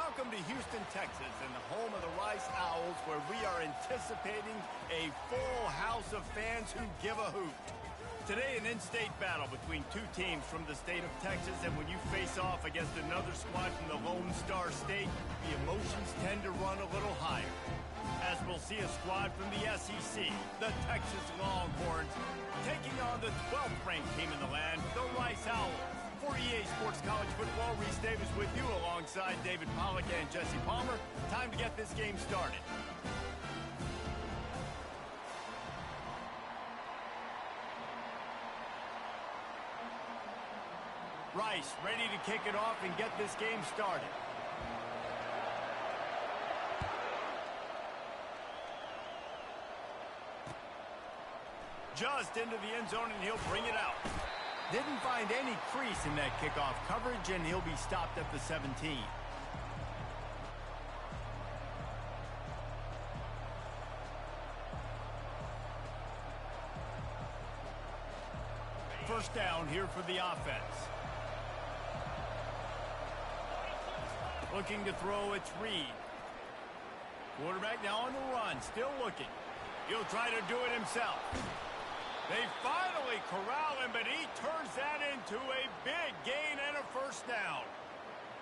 Welcome to Houston, Texas, and the home of the Rice Owls, where we are anticipating a full house of fans who give a hoot. Today, an in-state battle between two teams from the state of Texas, and when you face off against another squad from the Lone Star State, the emotions tend to run a little higher. As we'll see a squad from the SEC, the Texas Longhorns, taking on the 12th-ranked team in the land, the Rice Owls. For EA Sports College Football, Reese Davis with you alongside David Pollack and Jesse Palmer. Time to get this game started. Rice ready to kick it off and get this game started. Just into the end zone, and he'll bring it out. Didn't find any crease in that kickoff coverage, and he'll be stopped at the 17. First down here for the offense. Looking to throw, it's Reed. Quarterback now on the run, still looking. He'll try to do it himself. They finally corral him, but he turns that into a big gain and a first down.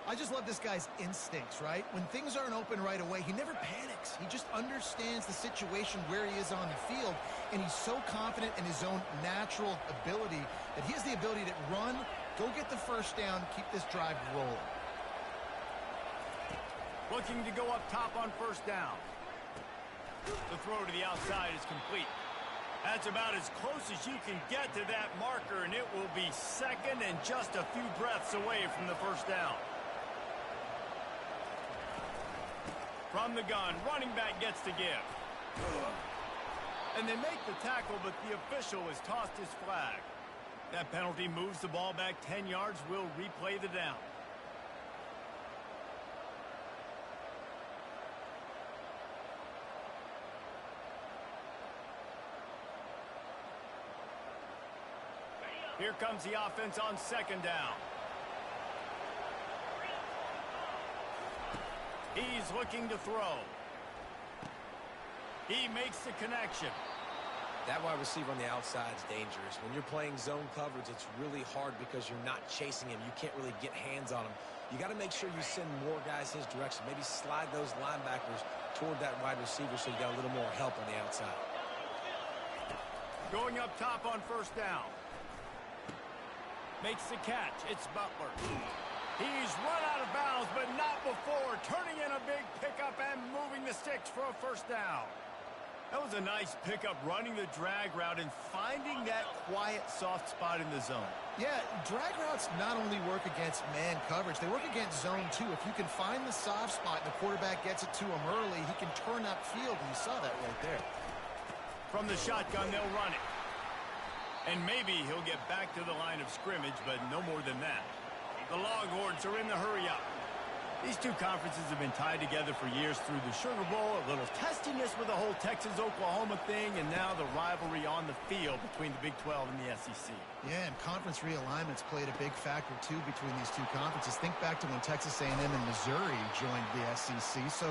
I just love this guy's instincts, right? When things aren't open right away, he never panics. He just understands the situation where he is on the field, and he's so confident in his own natural ability that he has the ability to run, go get the first down, keep this drive rolling. Looking to go up top on first down. The throw to the outside is complete. That's about as close as you can get to that marker, and it will be second and just a few breaths away from the first down. From the gun, running back gets to give. And they make the tackle, but the official has tossed his flag. That penalty moves the ball back 10 yards. We'll replay the down. Here comes the offense on second down. He's looking to throw. He makes the connection. That wide receiver on the outside is dangerous. When you're playing zone coverage, it's really hard because you're not chasing him. You can't really get hands on him. You got to make sure you send more guys his direction. Maybe slide those linebackers toward that wide receiver so you got a little more help on the outside. Going up top on first down. Makes the catch. It's Butler. He's run out of bounds, but not before turning in a big pickup and moving the sticks for a first down. That was a nice pickup, running the drag route and finding that quiet, soft spot in the zone. Yeah, drag routes not only work against man coverage, they work against zone too. If you can find the soft spot and the quarterback gets it to him early, he can turn that field, and you saw that right there. From the shotgun, they'll run it. And maybe he'll get back to the line of scrimmage, but no more than that. The Longhorns are in the hurry-up. These two conferences have been tied together for years through the Sugar Bowl, a little testiness with the whole Texas-Oklahoma thing, and now the rivalry on the field between the Big 12 and the SEC. Yeah, and conference realignments played a big factor, too, between these two conferences. Think back to when Texas A&M and Missouri joined the SEC. So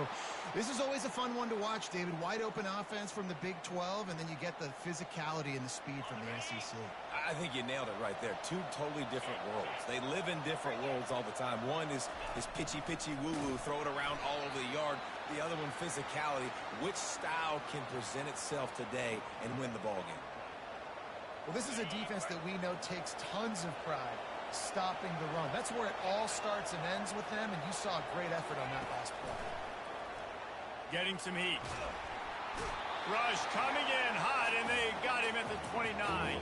this is always a fun one to watch, David. Wide-open offense from the Big 12, and then you get the physicality and the speed from the SEC. I think you nailed it right there. Two totally different worlds. They live in different worlds all the time. One is pitchy woo-woo, throw it around all over the yard. The other one, physicality. Which style can present itself today and win the ball game? Well, this is a defense that we know takes tons of pride stopping the run. That's where it all starts and ends with them, and you saw a great effort on that last play. Getting some heat. Rush coming in hot, and they got him at the 29.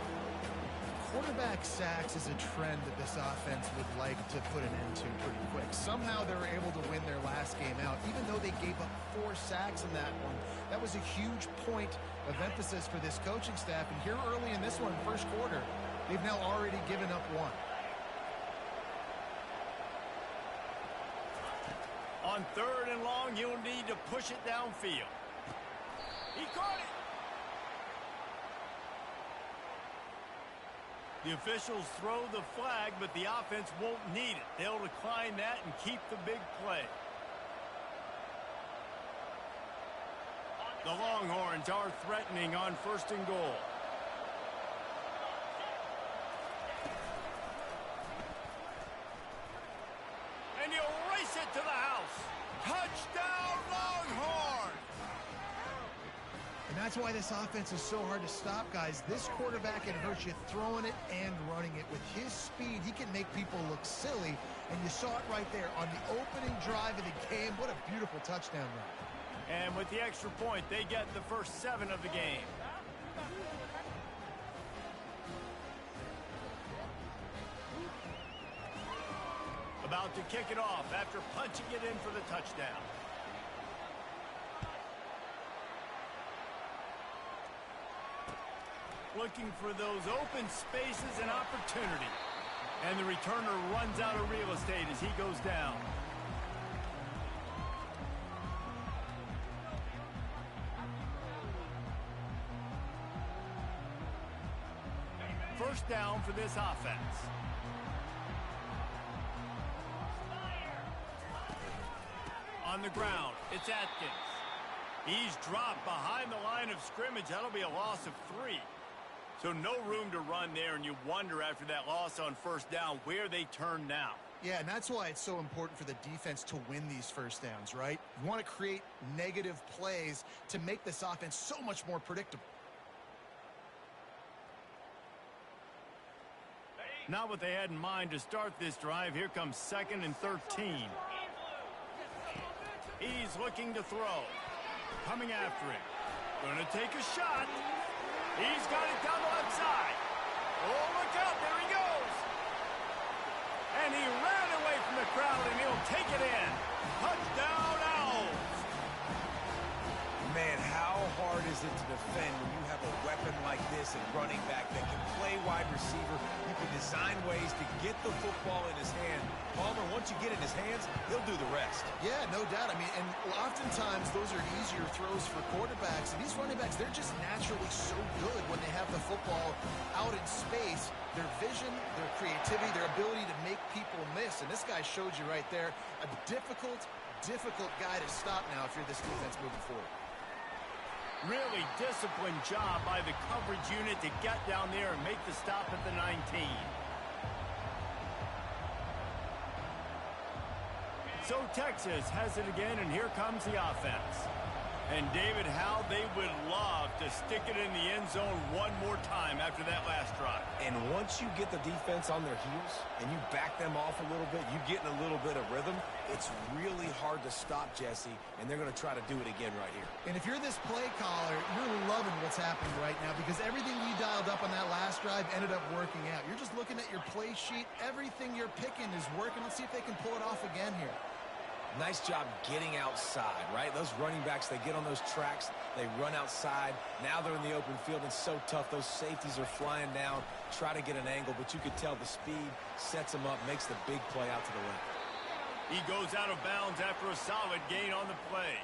Quarterback sacks is a trend that this offense would like to put an end to pretty quick. Somehow they were able to win their last game out, even though they gave up 4 sacks in that one. That was a huge point of emphasis for this coaching staff. And here early in this one, first quarter, they've now already given up 1. On third and long, he'll need to push it downfield. He caught it. The officials throw the flag, but the offense won't need it. They'll decline that and keep the big play. The Longhorns are threatening on 1st and goal. And he'll race it to the house. Touchdown, Longhorns! And that's why this offense is so hard to stop, guys. This quarterback can hurt you throwing it and running it. With his speed, he can make people look silly. And you saw it right there on the opening drive of the game. What a beautiful touchdown run. And with the extra point, they get the first 7 of the game. About to kick it off after punching it in for the touchdown. Looking for those open spaces and opportunity. And the returner runs out of real estate as he goes down. First down for this offense. On the ground, it's Atkins. He's dropped behind the line of scrimmage. That'll be a loss of 3. So no room to run there, and you wonder after that loss on first down where they turn now. Yeah, and that's why it's so important for the defense to win these first downs, right? You want to create negative plays to make this offense so much more predictable. Not what they had in mind to start this drive. Here comes 2nd and 13. He's looking to throw. Coming after him. Going to take a shot. He's got it down the left side. Oh, look out. There he goes. And he ran away from the crowd, and he'll take it in. Touchdown, Owls. Man, how hard is it to defend when you have a weapon like this at running back that can play wide receiver? You can design ways to get the football in his hand. Palmer, once you get it in his hands, he'll do the rest. Yeah, no doubt. I mean, and oftentimes those are easier throws for quarterbacks. And these running backs, they're just naturally so good when they have the football out in space. Their vision, their creativity, their ability to make people miss. And this guy showed you right there a difficult guy to stop now if you're this defense moving forward. Really disciplined job by the coverage unit to get down there and make the stop at the 19. So Texas has it again, and here comes the offense. And David, how they would love to stick it in the end zone one more time after that last drive. And once you get the defense on their heels and you back them off a little bit, you get in a little bit of rhythm, it's really hard to stop, Jesse, and they're going to try to do it again right here. And if you're this play caller, you're loving what's happening right now because everything you dialed up on that last drive ended up working out. You're just looking at your play sheet. Everything you're picking is working. Let's see if they can pull it off again here. Nice job getting outside, right? Those running backs, they get on those tracks, they run outside. Now they're in the open field. It's so tough. Those safeties are flying down, try to get an angle, but you could tell the speed sets them up, makes the big play out to the left. He goes out of bounds after a solid gain on the play.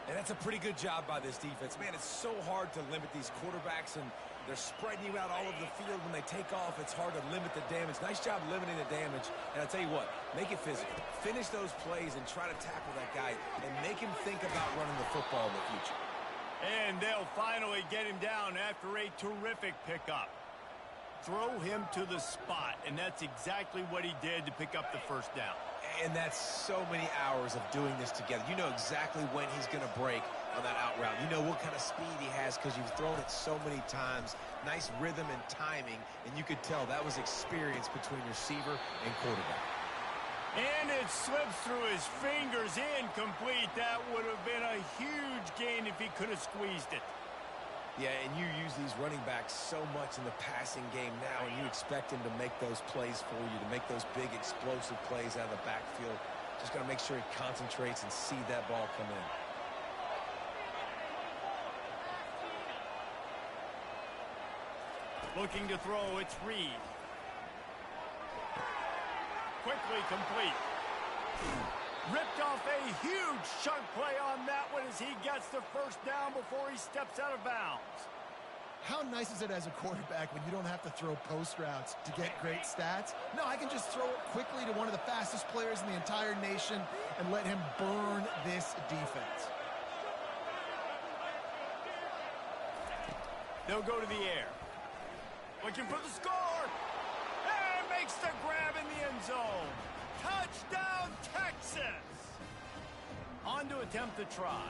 And that's a pretty good job by this defense. Man, it's so hard to limit these quarterbacks, and they're spreading you out all over the field. When they take off, it's hard to limit the damage. Nice job limiting the damage. And I'll tell you what, make it physical. Finish those plays and try to tackle that guy and make him think about running the football in the future. And they'll finally get him down after a terrific pickup. Throw him to the spot, and that's exactly what he did to pick up the first down. And that's so many hours of doing this together. You know exactly when he's going to break on that out route. You know what kind of speed he has because you've thrown it so many times. Nice rhythm and timing, and you could tell that was experience between receiver and quarterback. And it slips through his fingers, incomplete. That would have been a huge gain if he could have squeezed it. Yeah, and you use these running backs so much in the passing game now, and you expect him to make those plays for you, to make those big explosive plays out of the backfield. Just got to make sure he concentrates and see that ball come in. Looking to throw, it's Reed. Quickly complete. Ripped off a huge chunk play on that one as he gets the first down before he steps out of bounds. How nice is it as a quarterback when you don't have to throw post routes to get great stats? No, I can just throw it quickly to one of the fastest players in the entire nation and let him burn this defense. They'll go to the air. Looking for the score. And makes the grab in the end zone. Touchdown, Texas. On to attempt the try.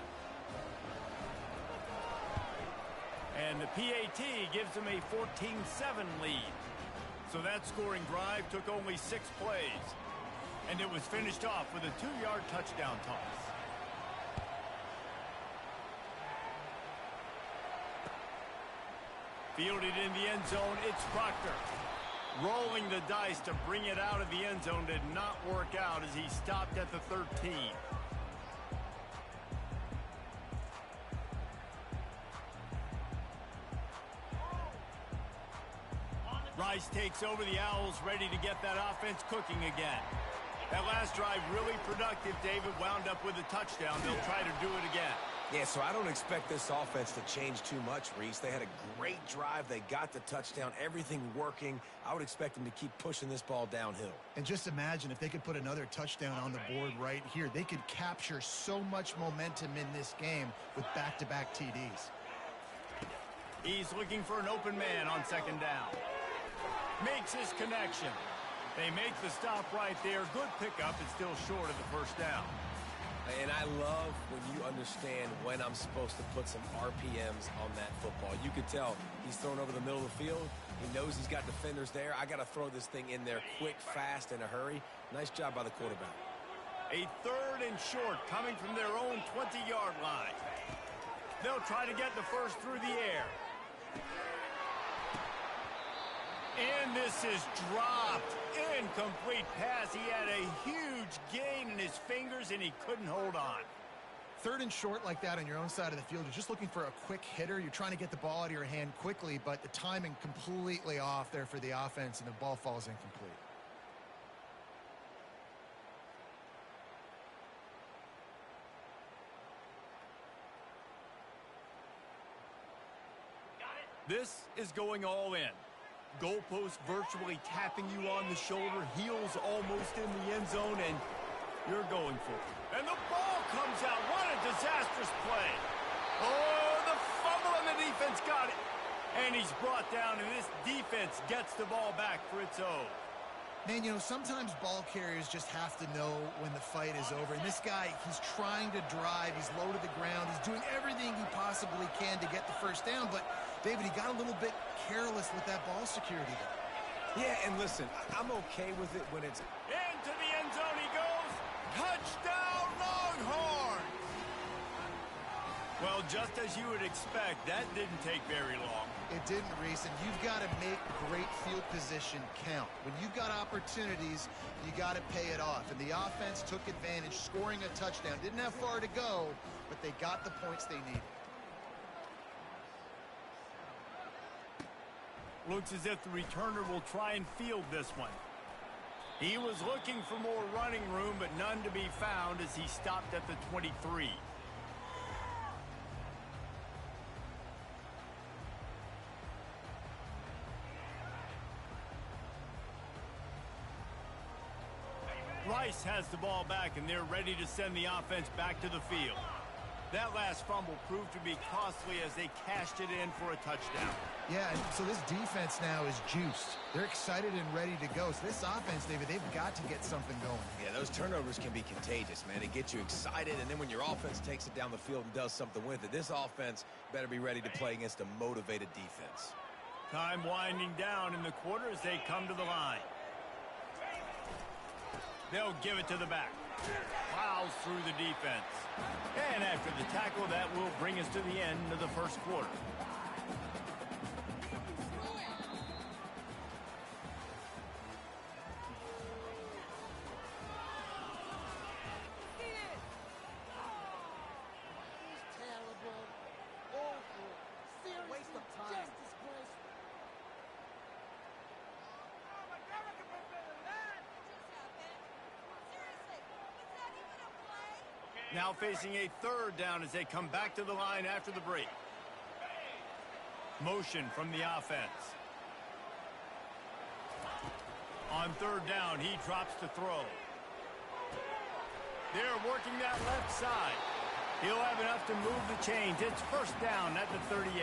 And the PAT gives them a 14-7 lead. So that scoring drive took only 6 plays. And it was finished off with a 2-yard touchdown toss. Fielded in the end zone, it's Proctor. Rolling the dice to bring it out of the end zone did not work out as he stopped at the 13. Rice takes over the Owls, ready to get that offense cooking again. That last drive really productive. David wound up with a touchdown. They'll try to do it again. Yeah, so I don't expect this offense to change too much, Reese. They had a great drive. They got the touchdown, everything working. I would expect them to keep pushing this ball downhill. And just imagine if they could put another touchdown on the board right here. They could capture so much momentum in this game with back-to-back TDs. He's looking for an open man on second down. Makes his connection. They make the stop right there. Good pickup. It's still short of the first down. And I love when you understand when I'm supposed to put some RPMs on that football. You could tell he's thrown over the middle of the field. He knows he's got defenders there. I got to throw this thing in there quick, fast, in a hurry. Nice job by the quarterback. A 3rd and short coming from their own 20-yard line. They'll try to get the first through the air. And this is dropped. Incomplete pass. He had a huge gain in his fingers, and he couldn't hold on. 3rd and short like that on your own side of the field. You're just looking for a quick hitter. You're trying to get the ball out of your hand quickly, but the timing completely off there for the offense, and the ball falls incomplete. This is going all in. Goalpost virtually tapping you on the shoulder, heels almost in the end zone, and you're going for it. And the ball comes out. What a disastrous play. Oh, the fumble, and the defense got it. And he's brought down, and this defense gets the ball back for its own. Man, you know, sometimes ball carriers just have to know when the fight is over. And this guy, he's trying to drive. He's low to the ground. He's doing everything he possibly can to get the first down. But, David, he got a little bit careless with that ball security there. Yeah, and listen, I'm okay with it when it's... Into the end zone he goes. Touchdown, Longhorns! Well, just as you would expect, that didn't take very long. It didn't, Reese, and you've got to make great field position count. When you've got opportunities, you got to pay it off. And the offense took advantage, scoring a touchdown. Didn't have far to go, but they got the points they needed. Looks as if the returner will try and field this one. He was looking for more running room, but none to be found as he stopped at the 23. Rice has the ball back, and they're ready to send the offense back to the field. That last fumble proved to be costly as they cashed it in for a touchdown. Yeah, and so this defense now is juiced. They're excited and ready to go. So this offense, David, they've got to get something going. Yeah, those turnovers can be contagious, man. It gets you excited, and then when your offense takes it down the field and does something with it, this offense better be ready to play against a motivated defense. Time winding down in the quarter as they come to the line. They'll give it to the back. Plows through the defense. And after the tackle, that will bring us to the end of the first quarter. Now facing a 3rd down as they come back to the line after the break. Motion from the offense. On 3rd down, he drops to throw. They're working that left side. He'll have enough to move the chains. It's 1st down at the 38.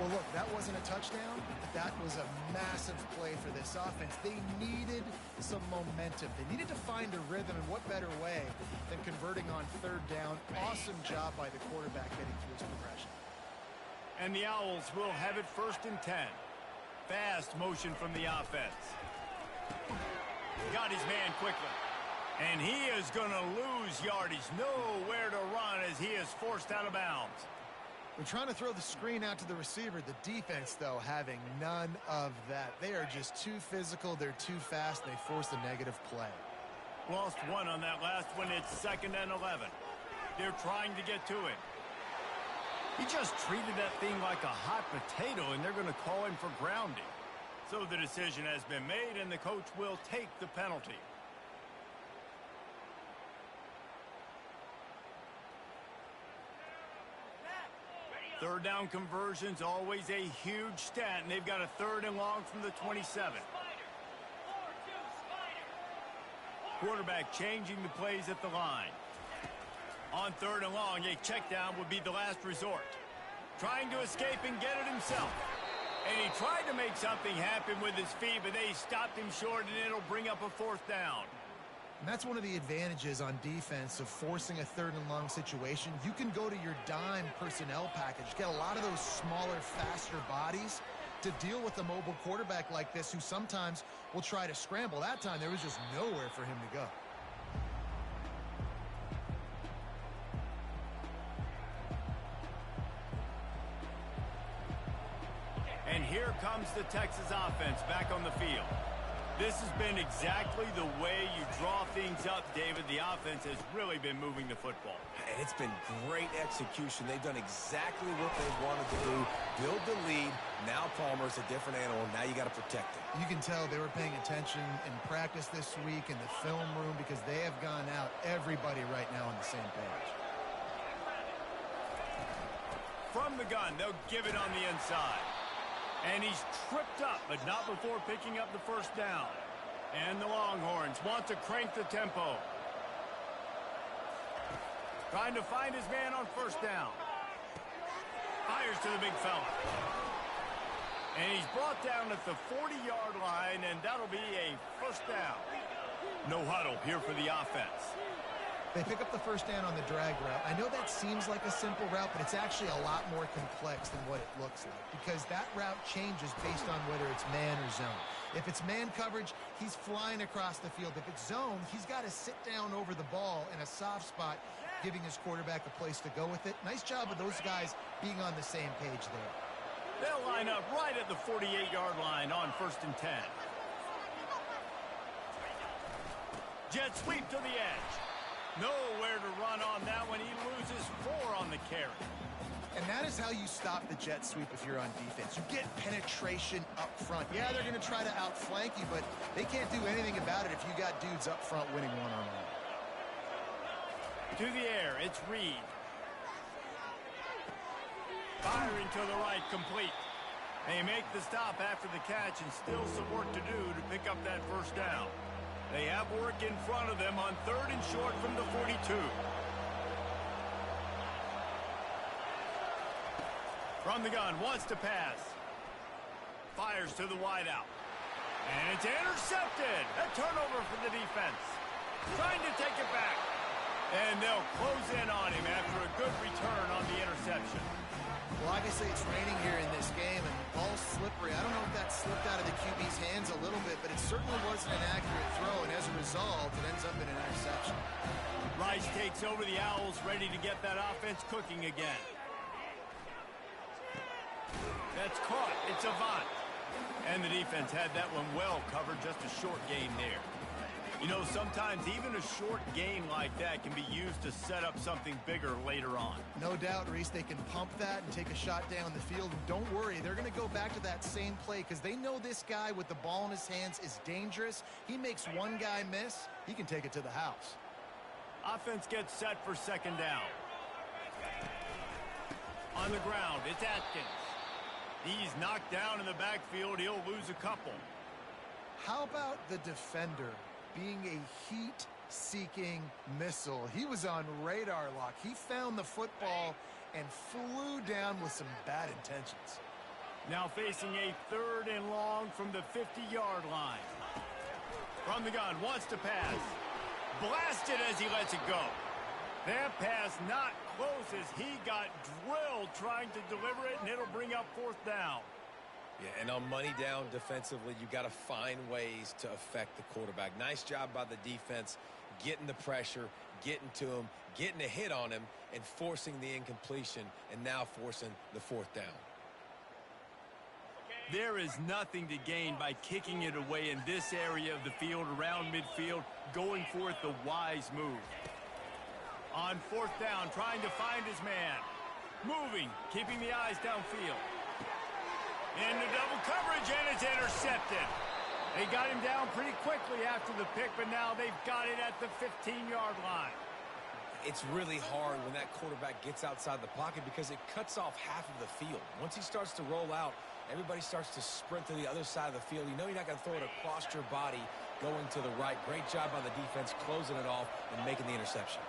Well, look, that wasn't a touchdown, but that was a massive play for this offense. They needed some momentum. They needed to find a rhythm, and what better way than converting on third down. Awesome job by the quarterback getting through his progression. And the Owls will have it 1st and 10. Fast motion from the offense. Got his man quickly. And he is going to lose yardage. Nowhere to run as he is forced out of bounds. We're trying to throw the screen out to the receiver. The defense, though, having none of that. They are just too physical. They're too fast. They force a negative play. Lost one on that last one. It's 2nd and 11. They're trying to get to it. He just treated that thing like a hot potato, and they're going to call him for grounding. So the decision has been made, and the coach will take the penalty. Third down conversions, always a huge stat, and they've got a 3rd and long from the 27. Quarterback changing the plays at the line. On 3rd and long, a check down would be the last resort. Trying to escape and get it himself. And he tried to make something happen with his feet, but they stopped him short, and it'll bring up a 4th down. And that's one of the advantages on defense of forcing a 3rd and long situation. You can go to your dime personnel package, get a lot of those smaller, faster bodies to deal with a mobile quarterback like this who sometimes will try to scramble. That time, there was just nowhere for him to go. And here comes the Texas offense back on the field. This has been exactly the way you draw things up, David. The offense has really been moving the football. And it's been great execution. They've done exactly what they wanted to do. Build the lead. Now Palmer's a different animal. Now you got to protect him. You can tell they were paying attention in practice this week in the film room because they have gone out, everybody right now on the same page. From the gun, they'll give it on the inside. And he's tripped up, but not before picking up the 1st down. And the Longhorns want to crank the tempo. Trying to find his man on 1st down. Fires to the big fella. And he's brought down at the 40-yard line, and that'll be a 1st down. No huddle here for the offense. They pick up the 1st down on the drag route. I know that seems like a simple route, but it's actually a lot more complex than what it looks like because that route changes based on whether it's man or zone. If it's man coverage, he's flying across the field. If it's zone, he's got to sit down over the ball in a soft spot, giving his quarterback a place to go with it. Nice job of those guys being on the same page there. They'll line up right at the 48-yard line on 1st and 10. Jet sweep to the edge. Nowhere to run on that one. He loses 4 on the carry. And that is how you stop the jet sweep if you're on defense. You get penetration up front. Yeah, they're going to try to outflank you, but they can't do anything about it if you got dudes up front winning one-on-one. To the air, it's Reed. Firing to the right, complete. They make the stop after the catch and still some work to do to pick up that 1st down. They have work in front of them on 3rd and short from the 42. From the gun, wants to pass. Fires to the wideout. And it's intercepted. A turnover for the defense. Trying to take it back. And they'll close in on him after a good return on the interception. Well, obviously it's raining here in this game, and the ball's slippery. I don't know if that slipped out of the QB's hands a little bit, but it certainly wasn't an accurate throw, and as a result, it ends up in an interception. Rice takes over the Owls, ready to get that offense cooking again. That's caught. It's Avant. And the defense had that one well covered, just a short gain there. You know, sometimes even a short gain like that can be used to set up something bigger later on. No doubt, Reese, they can pump that and take a shot down the field. And don't worry, they're going to go back to that same play because they know this guy with the ball in his hands is dangerous. He makes one guy miss, he can take it to the house. Offense gets set for 2nd down. On the ground, it's Atkins. He's knocked down in the backfield. He'll lose a couple. How about the defender being a heat-seeking missile? He was on radar lock. He found the football and flew down with some bad intentions. Now facing a 3rd and long from the 50-yard line. From the gun, wants to pass. Blasted as he lets it go. That pass not close as he got drilled trying to deliver it, and it'll bring up 4th down. Yeah, and on money down defensively, you got to find ways to affect the quarterback. Nice job by the defense, getting the pressure, getting to him, getting a hit on him, and forcing the incompletion, and now forcing the 4th down. There is nothing to gain by kicking it away in this area of the field around midfield, going for it the wise move. On 4th down, trying to find his man. Moving, keeping the eyes downfield. Into double coverage, and it's intercepted. They got him down pretty quickly after the pick, but now they've got it at the 15-yard line. It's really hard when that quarterback gets outside the pocket because it cuts off half of the field. Once he starts to roll out, everybody starts to sprint to the other side of the field. You know you're not going to throw it across your body going to the right. Great job by the defense closing it off and making the interception.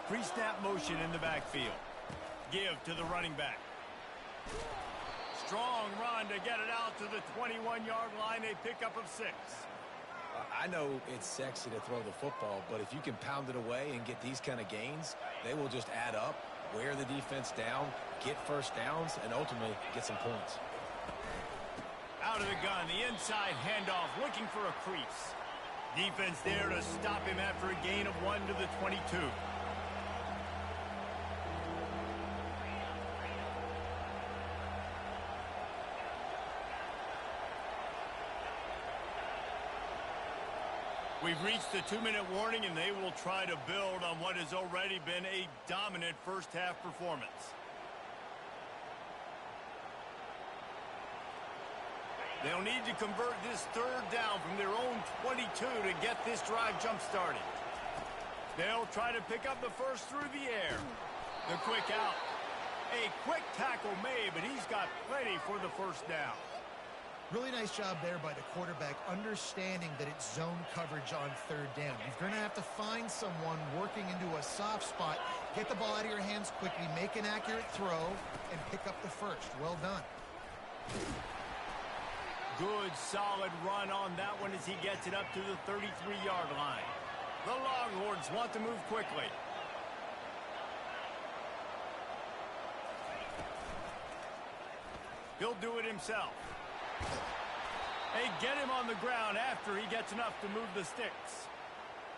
Pre-snap motion in the backfield. Give to the running back. Strong run to get it out to the 21-yard line. A pickup of 6. I know it's sexy to throw the football, but if you can pound it away and get these kind of gains, they will just add up, wear the defense down, get 1st downs, and ultimately get some points. Out of the gun, the inside handoff, looking for a crease. Defense there to stop him after a gain of 1 to the 22. We've reached the 2-minute warning, and they will try to build on what has already been a dominant first-half performance. They'll need to convert this 3rd down from their own 22 to get this drive jump-started. They'll try to pick up the first through the air. The quick out. A quick tackle made, but he's got plenty for the 1st down. Really nice job there by the quarterback, understanding that it's zone coverage on 3rd down. You're going to have to find someone working into a soft spot, get the ball out of your hands quickly, make an accurate throw, and pick up the 1st. Well done. Good, solid run on that one as he gets it up to the 33-yard line. The Longhorns want to move quickly. He'll do it himself. They get him on the ground after he gets enough to move the sticks.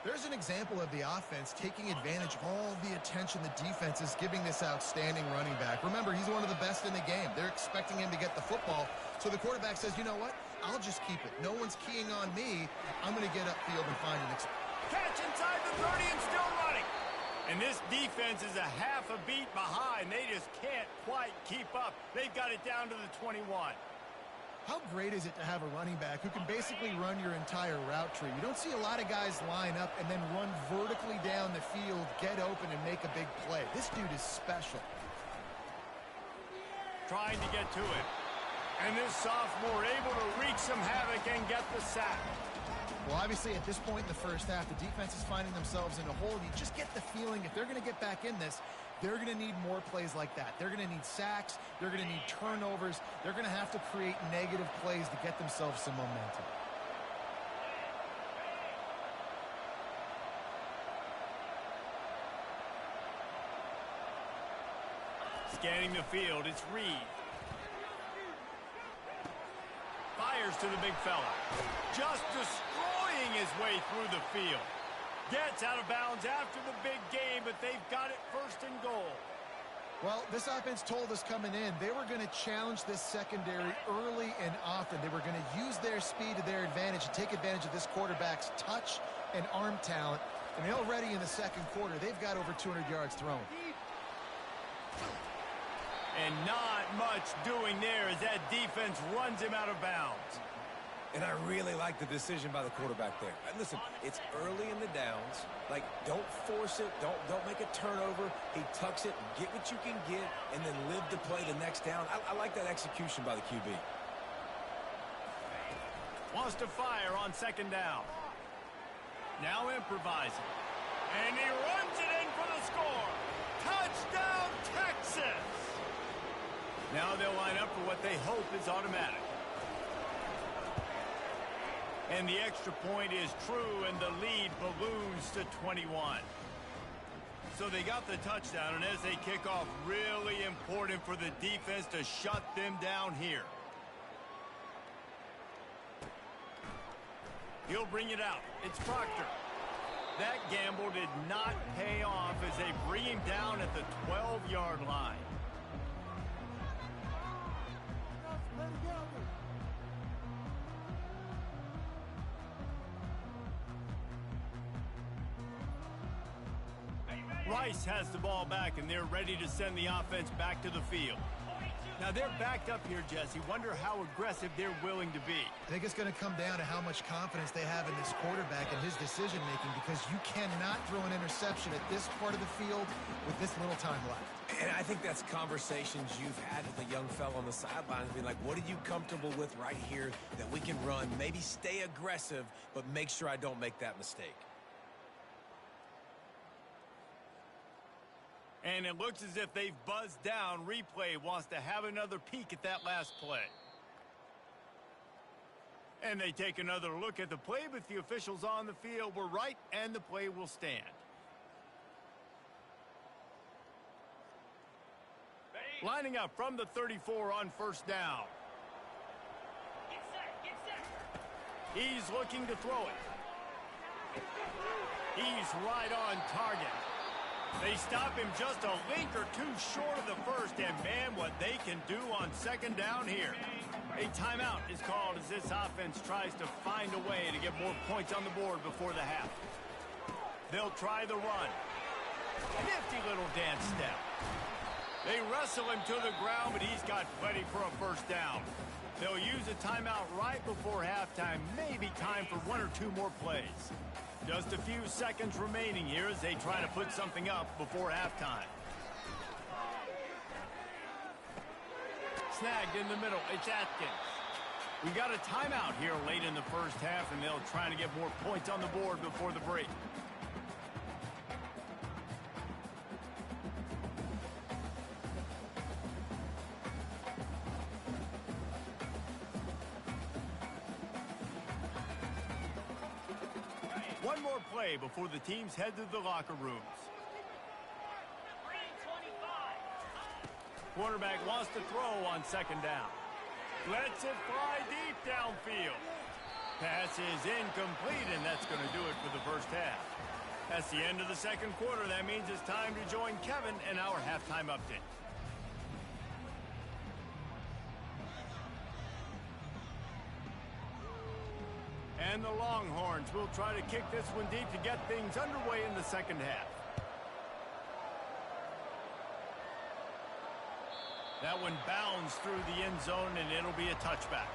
There's an example of the offense taking advantage of all the attention the defense is giving this outstanding running back. Remember, he's one of the best in the game. They're expecting him to get the football. So the quarterback says, you know what? I'll just keep it. No one's keying on me. I'm going to get upfield and find an catch inside the 30 and still running. And this defense is a half a beat behind. They just can't quite keep up. They've got it down to the 21. How great is it to have a running back who can basically run your entire route tree? You don't see a lot of guys line up and then run vertically down the field, get open, and make a big play. This dude is special. Trying to get to it. And this sophomore able to wreak some havoc and get the sack. Well, obviously, at this point in the first half, the defense is finding themselves in a hole. You just get the feeling if they're going to get back in this, they're going to need more plays like that. They're going to need sacks. They're going to need turnovers. They're going to have to create negative plays to get themselves some momentum. Scanning the field, it's Reed. Fires to the big fella. Just destroying his way through the field. Gets out of bounds after the big game, but they've got it 1st and goal. Well, this offense told us coming in they were going to challenge this secondary early and often. They were going to use their speed to their advantage and take advantage of this quarterback's touch and arm talent. And already in the 2nd quarter, they've got over 200 yards thrown. And not much doing there as that defense runs him out of bounds. And I really like the decision by the quarterback there. Listen, it's early in the downs. Like, don't force it. Don't make a turnover. He tucks it, get what you can get, and then live to play the next down. I like that execution by the QB. Wants to fire on 2nd down. Now improvising. And he runs it in for the score. Touchdown, Texas! Now they'll line up for what they hope is automatic. And the extra point is true, and the lead balloons to 21. So they got the touchdown, and as they kick off, really important for the defense to shut them down here. He'll bring it out. It's Proctor. That gamble did not pay off as they bring him down at the 12-yard line. Rice has the ball back, and they're ready to send the offense back to the field. Now, they're backed up here, Jesse. Wonder how aggressive they're willing to be. I think it's going to come down to how much confidence they have in this quarterback and his decision-making, because you cannot throw an interception at this part of the field with this little time left. And I think that's conversations you've had with the young fellow on the sidelines, being like, what are you comfortable with right here that we can run? Maybe stay aggressive, but make sure I don't make that mistake. And it looks as if they've buzzed down. Replay wants to have another peek at that last play. And they take another look at the play, but the officials on the field were right, and the play will stand. Lining up from the 34 on first down. He's looking to throw it. He's right on target. They stop him just a link or two short of the first, and man, what they can do on second down here. A timeout is called as this offense tries to find a way to get more points on the board before the half. They'll try the run. Nifty little dance step. They wrestle him to the ground, but he's got plenty for a first down. They'll use a timeout right before halftime, maybe time for one or two more plays. Just a few seconds remaining here as they try to put something up before halftime. Snagged in the middle. It's Atkins. We got a timeout here late in the first half, and they'll try to get more points on the board before the break. One more play before the teams head to the locker rooms. Quarterback wants to throw on second down. Lets it fly deep downfield. Pass is incomplete, and that's going to do it for the first half. That's the end of the second quarter. That means it's time to join Kevin and our halftime update. And the Longhorns will try to kick this one deep to get things underway in the second half. That one bounds through the end zone, and it'll be a touchback.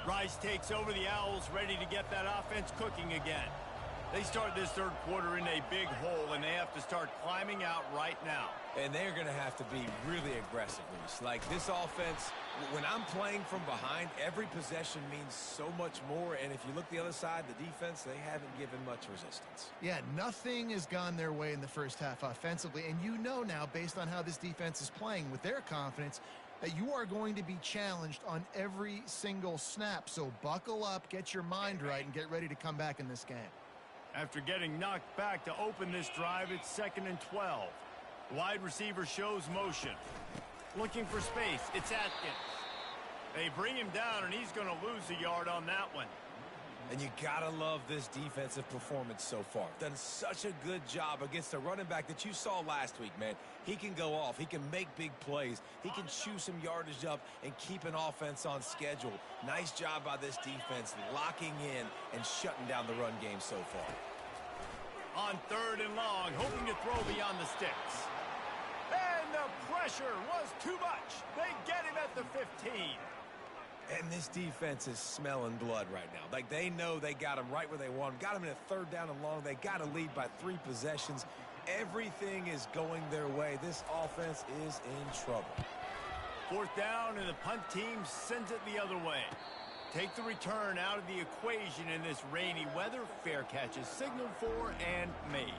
Rice takes over the Owls, ready to get that offense cooking again. They start this third quarter in a big hole, and they have to start climbing out right now. And they're going to have to be really aggressive, Luis. Like this offense, when I'm playing from behind, every possession means so much more. And if you look the other side, the defense, they haven't given much resistance. Yeah, nothing has gone their way in the first half offensively. And you know now, based on how this defense is playing with their confidence, that you are going to be challenged on every single snap. So buckle up, get your mind right, and get ready to come back in this game. After getting knocked back to open this drive, it's 2nd and 12. Wide receiver shows motion. Looking for space, it's Atkins. They bring him down, and he's going to lose a yard on that one. And you got to love this defensive performance so far. Done such a good job against a running back that you saw last week, man. He can go off. He can make big plays. He can chew some yardage up and keep an offense on schedule. Nice job by this defense locking in and shutting down the run game so far. On 3rd and long, hoping to throw beyond the sticks. And the pressure was too much. They get him at the 15. And this defense is smelling blood right now. Like, they know they got him right where they want him. Got him in a 3rd down and long. They got to lead by 3 possessions. Everything is going their way. This offense is in trouble. 4th down, and the punt team sends it the other way. Take the return out of the equation in this rainy weather. Fair catch is signaled for and made.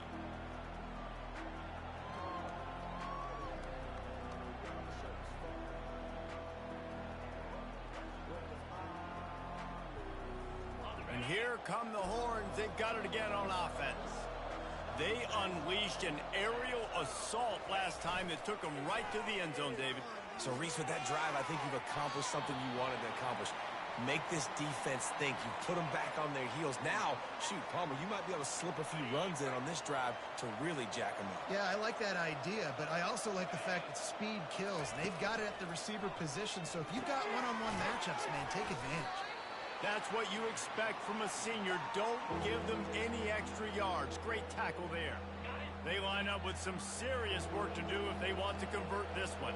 And here come the horns. They've got it again on offense. They unleashed an aerial assault last time that took them right to the end zone, David. So, Reese, with that drive, I think you've accomplished something you wanted to accomplish. Make this defense think. You put them back on their heels. Now, shoot, Palmer, you might be able to slip a few runs in on this drive to really jack them up. Yeah, I like that idea, but I also like the fact that speed kills. They've got it at the receiver position, so if you've got one-on-one matchups, man, take advantage. That's what you expect from a senior. Don't give them any extra yards. Great tackle there. They line up with some serious work to do if they want to convert this one.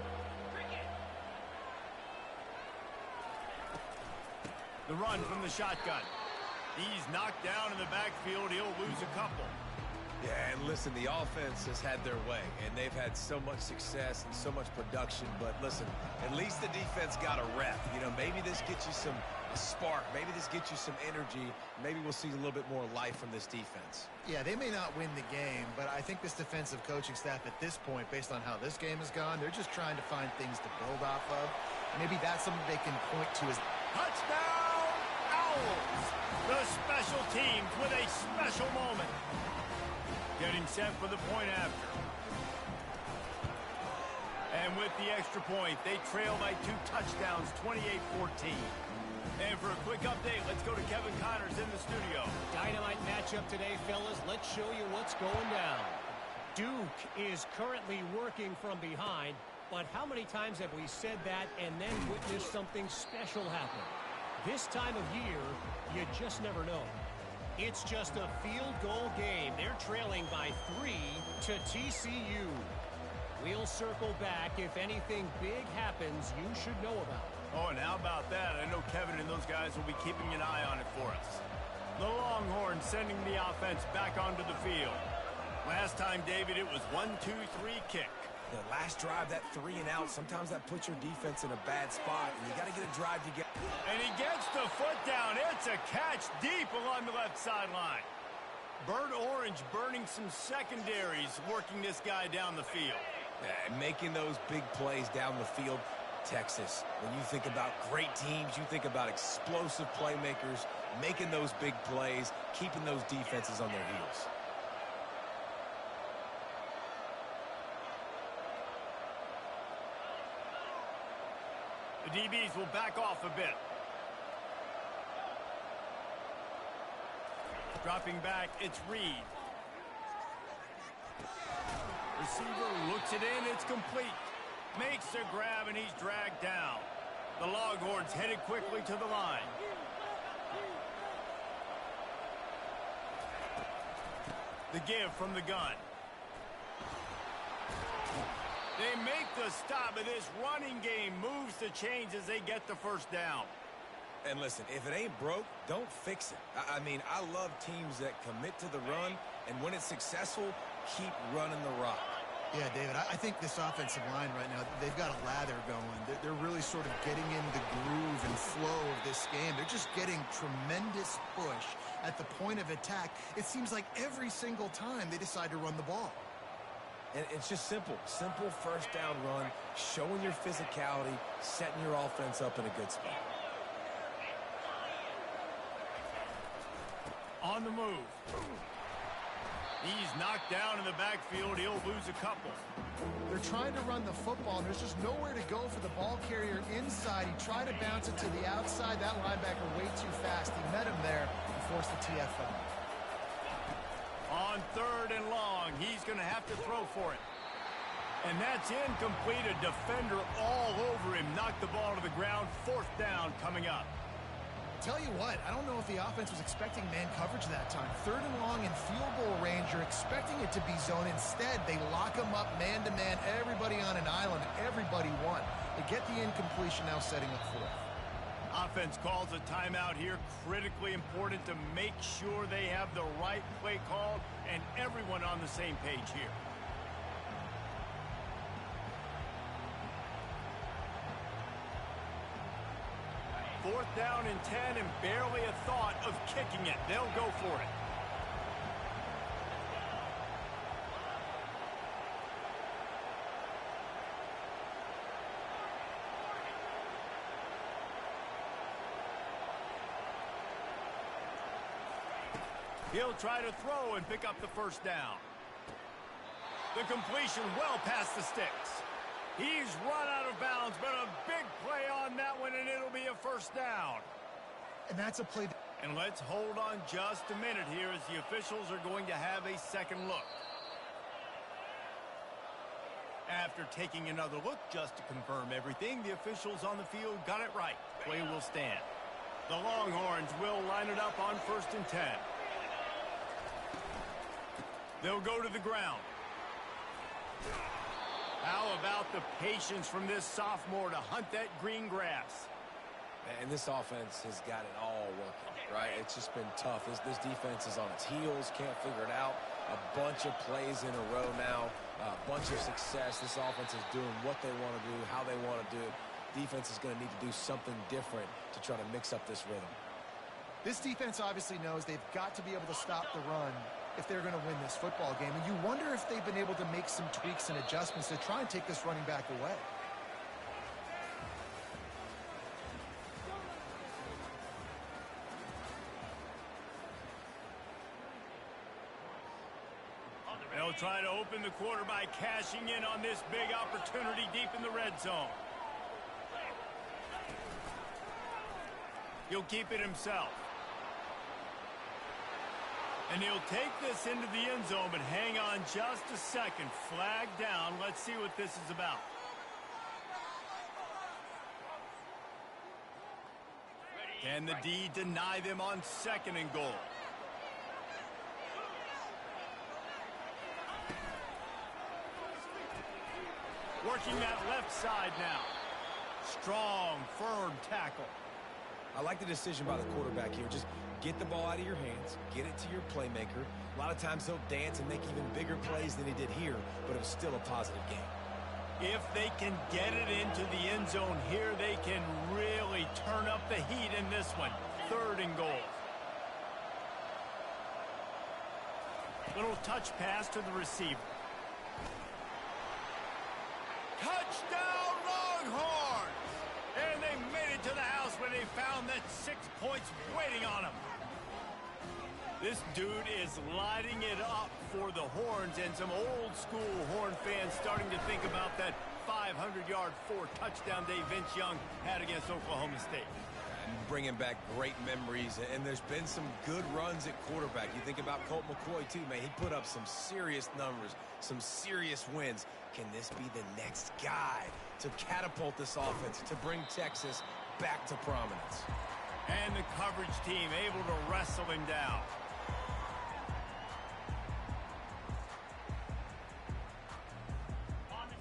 The run from the shotgun. He's knocked down in the backfield. He'll lose a couple. Yeah, and listen, the offense has had their way, and they've had so much success and so much production. But listen, at least the defense got a rep. You know, maybe this gets you a spark. Maybe this gets you some energy. Maybe we'll see a little bit more life from this defense. Yeah, they may not win the game, but I think this defensive coaching staff at this point, based on how this game has gone, they're just trying to find things to build off of. Maybe that's something they can point to as touchdown Owls. The special teams with a special moment. Getting set for the point after. And with the extra point, they trail by 2 touchdowns, 28-14. And for a quick update, let's go to Kevin Connors in the studio. Dynamite matchup today, fellas. Let's show you what's going down. Duke is currently working from behind, but how many times have we said that and then witnessed something special happen? This time of year, you just never know. It's just a field goal game. They're trailing by 3 to TCU. We'll circle back. If anything big happens, you should know about it. Oh, and how about that? I know Kevin and those guys will be keeping an eye on it for us. The Longhorns sending the offense back onto the field. Last time, David, it was 1-2-3 kick. The last drive, that 3 and out, sometimes that puts your defense in a bad spot, and you got to get a drive to get. And he gets the foot down. It's a catch deep along the left sideline. Bird Orange burning some secondaries, working this guy down the field. Yeah, making those big plays down the field. Texas, when you think about great teams, you think about explosive playmakers, making those big plays, keeping those defenses on their heels. The DBs will back off a bit. Dropping back, it's Reed. Receiver looks it in, it's complete. Makes the grab, and he's dragged down. The Longhorns headed quickly to the line. The give from the gun. They make the stop, but this running game moves the chains as they get the first down. And listen, if it ain't broke, don't fix it. I mean, I love teams that commit to the run, and when it's successful, keep running the rock. Yeah, David, I think this offensive line right now, they've got a lather going. They're really sort of getting in the groove and flow of this game. They're just getting tremendous push at the point of attack. It seems like every single time they decide to run the ball. And it's just simple. Simple first down run, showing your physicality, setting your offense up in a good spot. On the move. He's knocked down in the backfield. He'll lose a couple. They're trying to run the football, and there's just nowhere to go for the ball carrier inside. He tried to bounce it to the outside. That linebacker way too fast. He met him there and forced the TFL. On 3rd and long, he's going to have to throw for it. And that's incomplete. A defender all over him. Knocked the ball to the ground. 4th down coming up. Tell you what, I don't know if the offense was expecting man coverage that time. 3rd and long in field goal range. You're expecting it to be zone. Instead, they lock them up man-to-man. Everybody on an island. Everybody won. They get the incompletion, now setting up 4th. Offense calls a timeout here. Critically important to make sure they have the right play call and everyone on the same page here. 4th down and 10 and barely a thought of kicking it. They'll go for it. He'll try to throw and pick up the first down. The completion well past the sticks. He's run out of bounds, but a big play on that one, and it'll be a first down. And that's a play. And let's hold on just a minute here as the officials are going to have a second look. After taking another look just to confirm everything, the officials on the field got it right. Play will stand. The Longhorns will line it up on 1st and 10. They'll go to the ground. How about the patience from this sophomore to hunt that green grass? And this offense has got it all working, right? It's just been tough. This defense is on its heels, can't figure it out. A bunch of plays in a row now, a bunch of success. This offense is doing what they want to do, how they want to do it. Defense is going to need to do something different to try to mix up this rhythm. This defense obviously knows they've got to be able to stop the run if they're going to win this football game. And you wonder if they've been able to make some tweaks and adjustments to try and take this running back away. They'll try to open the quarter by cashing in on this big opportunity deep in the red zone. He'll keep it himself. And he'll take this into the end zone, but hang on just a second. Flag down. Let's see what this is about. Can the D deny them on 2nd and goal? Working that left side now. Strong, firm tackle. I like the decision by the quarterback here. Just get the ball out of your hands, get it to your playmaker. A lot of times he'll dance and make even bigger plays than he did here, but it was still a positive game. If they can get it into the end zone here, they can really turn up the heat in this one. 3rd and goal. Little touch pass to the receiver. Touchdown Longhorns! And they made it to the house where they found that 6 points waiting on them. This dude is lighting it up for the Horns, and some old-school Horn fans starting to think about that 500-yard 4-touchdown day Vince Young had against Oklahoma State. And bringing back great memories, and there's been some good runs at quarterback. You think about Colt McCoy, too, man. He put up some serious numbers, some serious wins. Can this be the next guy to catapult this offense, to bring Texas back to prominence? And the coverage team able to wrestle him down.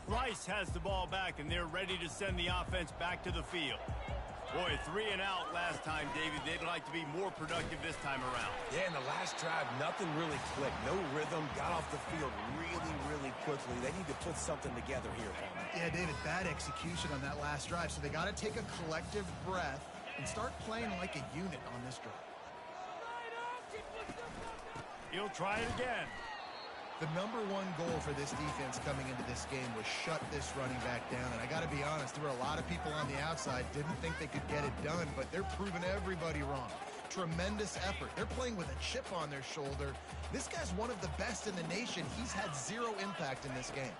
Rice has the ball back, and they're ready to send the offense back to the field. Boy, 3 and out last time, David. They'd like to be more productive this time around. Yeah, in the last drive, nothing really clicked. No rhythm, got off the field really quickly. They need to put something together here, Palmer. Yeah, David, bad execution on that last drive. So they got to take a collective breath and start playing like a unit on this drive. He'll try it again. The #1 goal for this defense coming into this game was shut this running back down. And I got to be honest, there were a lot of people on the outside didn't think they could get it done, but they're proving everybody wrong. Tremendous effort. They're playing with a chip on their shoulder. This guy's one of the best in the nation. He's had 0 impact in this game.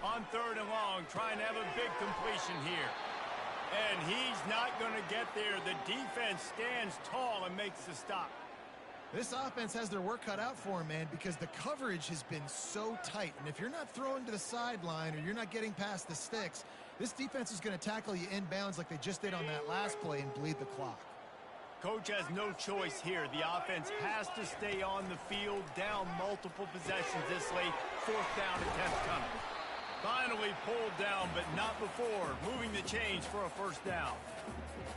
On 3rd and long, trying to have a big completion here. And he's not going to get there. The defense stands tall and makes the stop. This offense has their work cut out for them, man, because the coverage has been so tight. And if you're not throwing to the sideline or you're not getting past the sticks, this defense is going to tackle you inbounds like they just did on that last play and bleed the clock. Coach has no choice here. The offense has to stay on the field, down multiple possessions this late. 4th down and 10th coming. Finally pulled down, but not before. Moving the chains for a 1st down.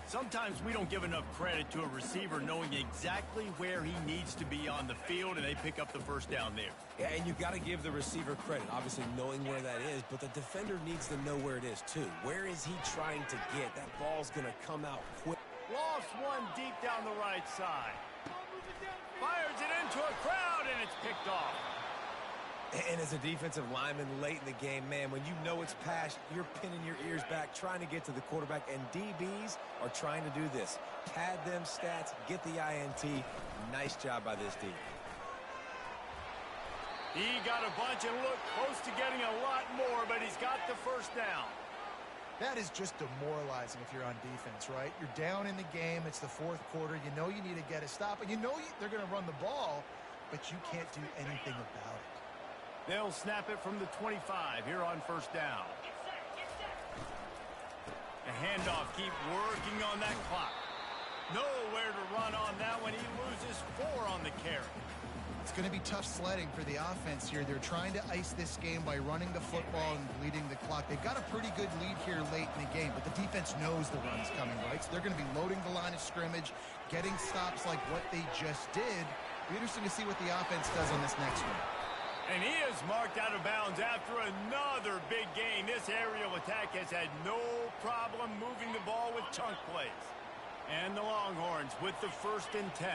Sometimes we don't give enough credit to a receiver knowing exactly where he needs to be on the field, and they pick up the 1st down there. Yeah, and you've got to give the receiver credit, obviously knowing where that is, but the defender needs to know where it is, too. Where is he trying to get? That ball's going to come out quick. Lofts one deep down the right side. Fires it into a crowd, and it's picked off. And as a defensive lineman late in the game, man, when you know it's passed, you're pinning your ears back, trying to get to the quarterback, and DBs are trying to do this. Pad them stats, get the INT. Nice job by this D. He got a bunch and looked close to getting a lot more, but he's got the first down. That is just demoralizing if you're on defense, right? You're down in the game. It's the fourth quarter. You know you need to get a stop, and you know they're going to run the ball, but you can't do anything about it. They'll snap it from the 25 here on first down. A handoff, keep working on that clock. Nowhere to run on that one. He loses 4 on the carry. It's going to be tough sledding for the offense here. They're trying to ice this game by running the football and bleeding the clock. They've got a pretty good lead here late in the game, but the defense knows the run's coming, right? So they're going to be loading the line of scrimmage, getting stops like what they just did. It'll be interesting to see what the offense does on this next one. And he is marked out of bounds after another big gain. This aerial attack has had no problem moving the ball with chunk plays. And the Longhorns with the 1st and 10.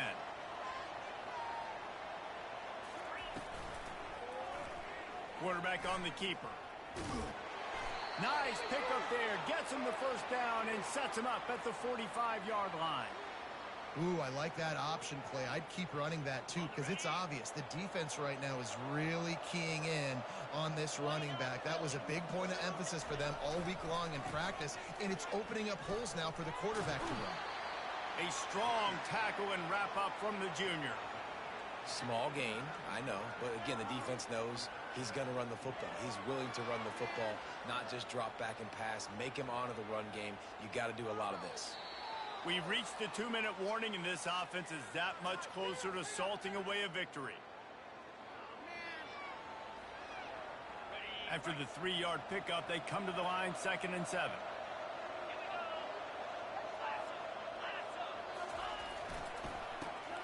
Quarterback on the keeper. Nice pickup there. Gets him the first down and sets him up at the 45-yard line. Ooh, I like that option play. I'd keep running that, too, because it's obvious. The defense right now is really keying in on this running back. That was a big point of emphasis for them all week long in practice, and it's opening up holes now for the quarterback to run. A strong tackle and wrap-up from the junior. Small gain, I know, but again, the defense knows he's going to run the football. He's willing to run the football, not just drop back and pass, make him honor the run game. You got to do a lot of this. We've reached the 2-minute warning, and this offense is that much closer to salting away a victory. After the 3-yard pickup, they come to the line 2nd and 7.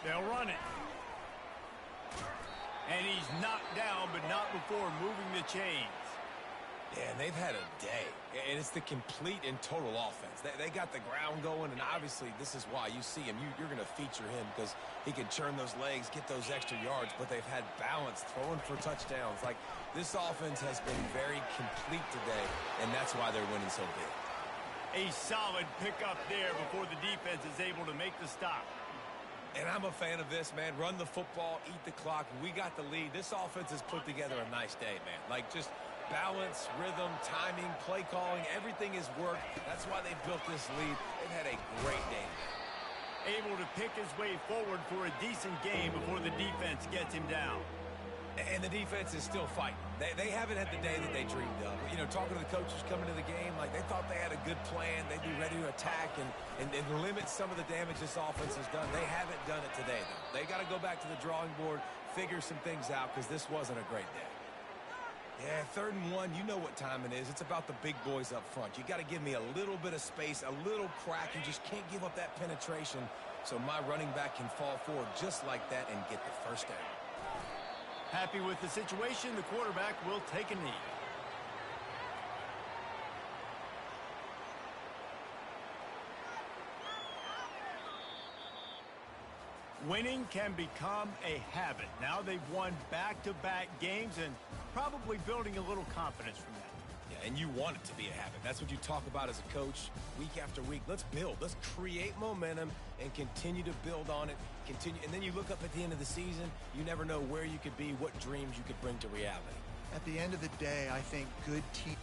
They'll run it. And he's knocked down, but not before moving the chains. Yeah, and they've had a day. And it's the complete and total offense. They got the ground going, and obviously this is why you see him. You're going to feature him because he can churn those legs, get those extra yards, but they've had balance, throwing for touchdowns. Like, this offense has been very complete today, and that's why they're winning so big. A solid pickup there before the defense is able to make the stop. And I'm a fan of this, man. Run the football, eat the clock. We got the lead. This offense has put together a nice day, man. Like, just balance, rhythm, timing, play calling, everything has worked. That's why they built this lead. They've had a great day today. Able to pick his way forward for a decent game before the defense gets him down. And the defense is still fighting. They haven't had the day that they dreamed of. You know, talking to the coaches coming to the game, like, they thought they had a good plan. They'd be ready to attack and limit some of the damage this offense has done. They haven't done it today, though. They got to go back to the drawing board, figure some things out, because this wasn't a great day. Yeah, 3rd and 1, you know what time it is. It's about the big boys up front. You got to give me a little bit of space, a little crack. You just can't give up that penetration, so my running back can fall forward just like that and get the first down. Happy with the situation, the quarterback will take a knee. Winning can become a habit. Now they've won back-to-back games and probably building a little confidence from that. Yeah, and you want it to be a habit. That's what you talk about as a coach week after week. Let's build. Let's create momentum and continue to build on it. And then you look up at the end of the season, you never know where you could be, what dreams you could bring to reality. At the end of the day, I think good teams